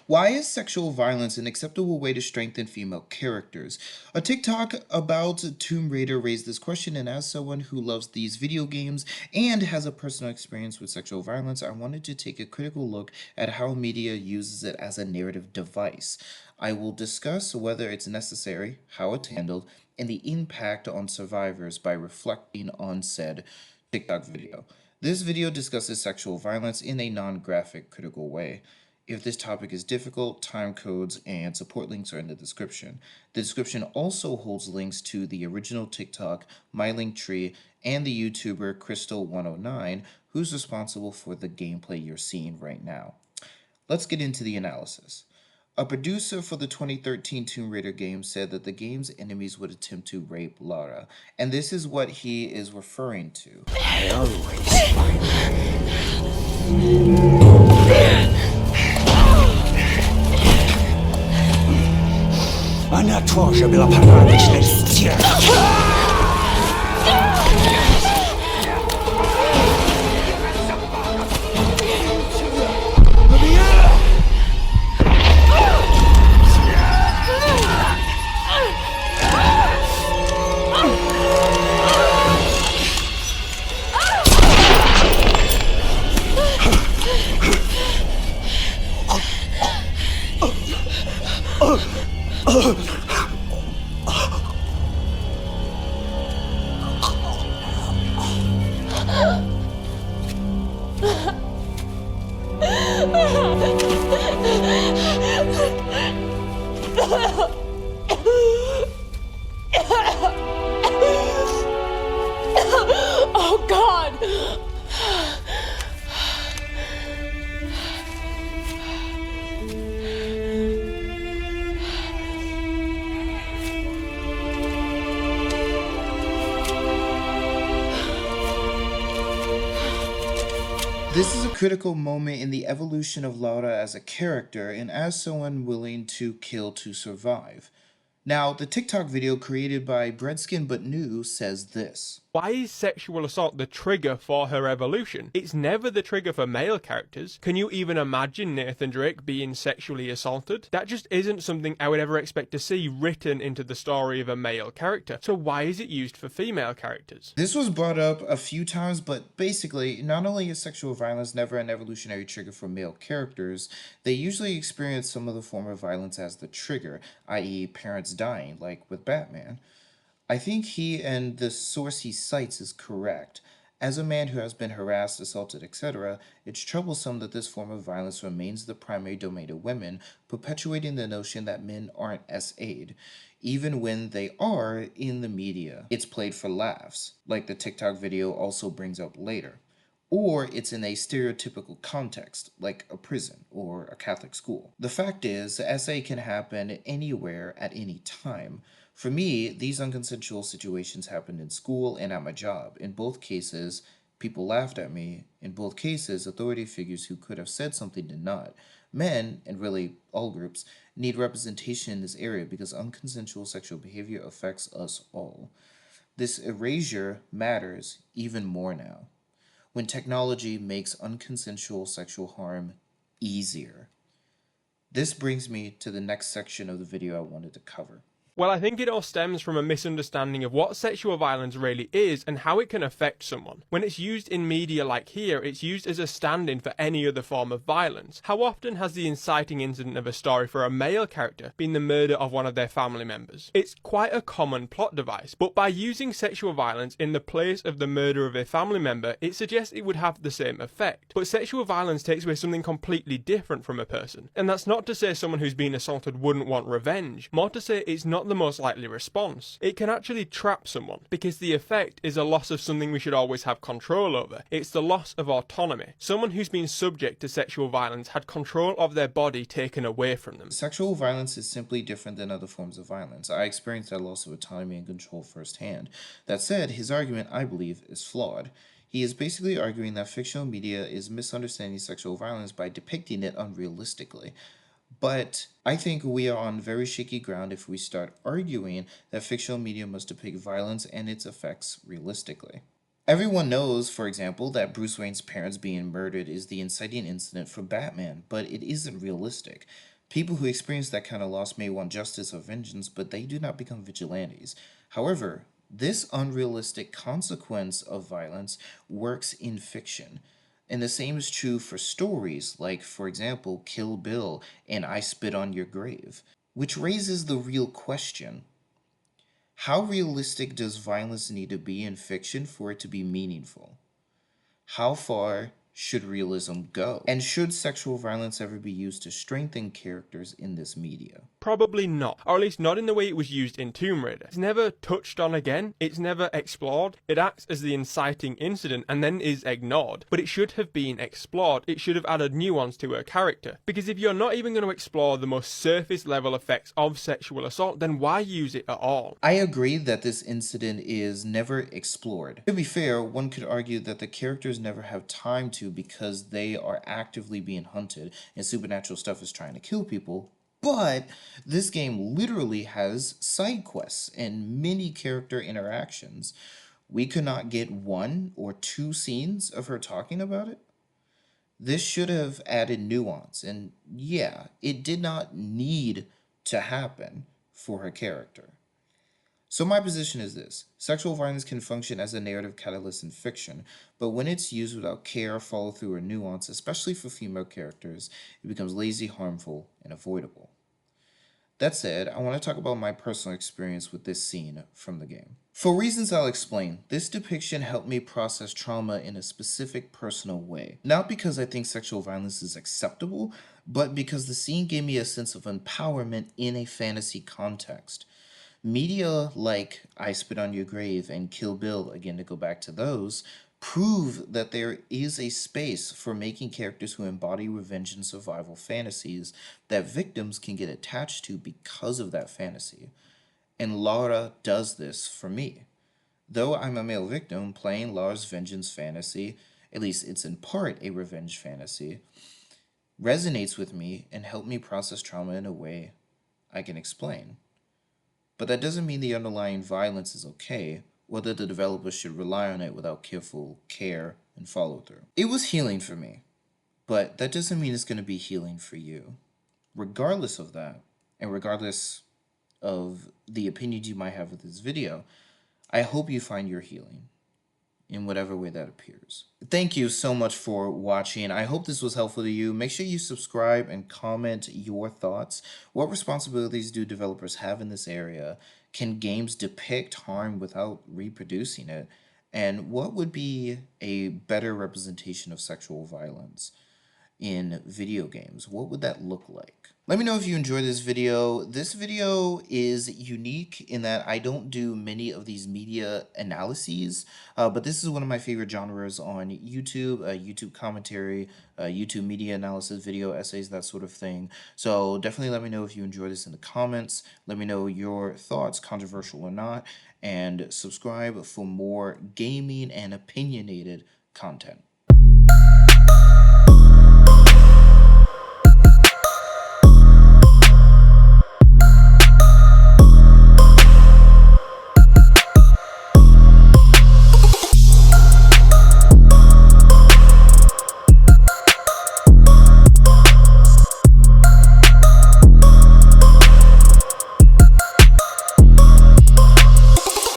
Why is sexual violence an acceptable way to strengthen female characters? A TikTok about Tomb Raider raised this question, and as someone who loves these video games and has a personal experience with sexual violence, I wanted to take a critical look at how media uses it as a narrative device. I will discuss whether it's necessary, how it's handled, and the impact on survivors by reflecting on said TikTok video. This video discusses sexual violence in a non-graphic, critical way. If this topic is difficult, time codes and support links are in the description. The description also holds links to the original TikTok, my Linktree, and the YouTuber Crystal109, who's responsible for the gameplay you're seeing right now. Let's get into the analysis. A producer for the 2013 Tomb Raider game said that the game's enemies would attempt to rape Lara, and this is what he is referring to. Она тоже была порядочной стервой. Oh God! This is a critical moment in the evolution of Lara as a character and as someone willing to kill to survive. Now, the TikTok video created by Breadskin But New says this. Why is sexual assault the trigger for her evolution? It's never the trigger for male characters. Can you even imagine Nathan Drake being sexually assaulted? That just isn't something I would ever expect to see written into the story of a male character. So why is it used for female characters? This was brought up a few times, but basically, not only is sexual violence never an evolutionary trigger for male characters, they usually experience some of the form of violence as the trigger, i.e. parents dying, like with Batman. I think he and the source he cites is correct. As a man who has been harassed, assaulted, etc., it's troublesome that this form of violence remains the primary domain of women, perpetuating the notion that men aren't SA'd, even when they are in the media. It's played for laughs, like the TikTok video also brings up later. Or it's in a stereotypical context, like a prison or a Catholic school. The fact is, SA can happen anywhere at any time. For me, these unconsensual situations happened in school and at my job. In both cases, people laughed at me. In both cases, authority figures who could have said something did not. Men, and really all groups, need representation in this area because unconsensual sexual behavior affects us all. This erasure matters even more now, when technology makes unconsensual sexual harm easier. This brings me to the next section of the video I wanted to cover. Well, I think it all stems from a misunderstanding of what sexual violence really is and how it can affect someone. When it's used in media like here, it's used as a stand-in for any other form of violence. How often has the inciting incident of a story for a male character been the murder of one of their family members? It's quite a common plot device, but by using sexual violence in the place of the murder of a family member, it suggests it would have the same effect. But sexual violence takes away something completely different from a person. And that's not to say someone who's been assaulted wouldn't want revenge, more to say it's not the most likely response. It can actually trap someone, because the effect is a loss of something we should always have control over. It's the loss of autonomy. Someone who's been subject to sexual violence had control of their body taken away from them. Sexual violence is simply different than other forms of violence. I experienced that loss of autonomy and control firsthand. That said, his argument, I believe, is flawed. He is basically arguing that fictional media is misunderstanding sexual violence by depicting it unrealistically. But I think we are on very shaky ground if we start arguing that fictional media must depict violence and its effects realistically. Everyone knows, for example, that Bruce Wayne's parents being murdered is the inciting incident for Batman, but it isn't realistic. People who experience that kind of loss may want justice or vengeance, but they do not become vigilantes. However, this unrealistic consequence of violence works in fiction. And the same is true for stories like, for example, Kill Bill and I Spit on Your Grave, which raises the real question: how realistic does violence need to be in fiction for it to be meaningful? How far should realism go? And should sexual violence ever be used to strengthen characters in this media? Probably not, or at least not in the way it was used in Tomb Raider. It's never touched on again, it's never explored. It acts as the inciting incident and then is ignored, but it should have been explored. It should have added nuance to her character, because if you're not even going to explore the most surface level effects of sexual assault, then why use it at all? I agree that this incident is never explored. To be fair, one could argue that the characters never have time to because they are actively being hunted and supernatural stuff is trying to kill people. But this game literally has side quests and many character interactions. We could not get 1 or 2 scenes of her talking about it. This should have added nuance, and yeah, it did not need to happen for her character. So my position is this: sexual violence can function as a narrative catalyst in fiction, but when it's used without care, follow through, or nuance, especially for female characters, it becomes lazy, harmful, and avoidable. That said, I want to talk about my personal experience with this scene from the game. For reasons I'll explain, this depiction helped me process trauma in a specific personal way. Not because I think sexual violence is acceptable, but because the scene gave me a sense of empowerment in a fantasy context. Media like I Spit on Your Grave and Kill Bill, again to go back to those, prove that there is a space for making characters who embody revenge and survival fantasies that victims can get attached to because of that fantasy. And Lara does this for me. Though I'm a male victim, playing Lara's vengeance fantasy, at least it's in part a revenge fantasy, resonates with me and helped me process trauma in a way I can explain. But that doesn't mean the underlying violence is okay, or that the developers should rely on it without careful care and follow through. It was healing for me, but that doesn't mean it's going to be healing for you. Regardless of that, and regardless of the opinions you might have with this video, I hope you find your healing in whatever way that appears. Thank you so much for watching. I hope this was helpful to you. Make sure you subscribe and comment your thoughts. What responsibilities do developers have in this area? Can games depict harm without reproducing it? And what would be a better representation of sexual violence in video games? What would that look like? Let me know if you enjoyed this video. This video is unique in that I don't do many of these media analyses, but this is one of my favorite genres on YouTube, YouTube commentary, YouTube media analysis, video essays, that sort of thing. So definitely let me know if you enjoy this in the comments. Let me know your thoughts, controversial or not, and subscribe for more gaming and opinionated content.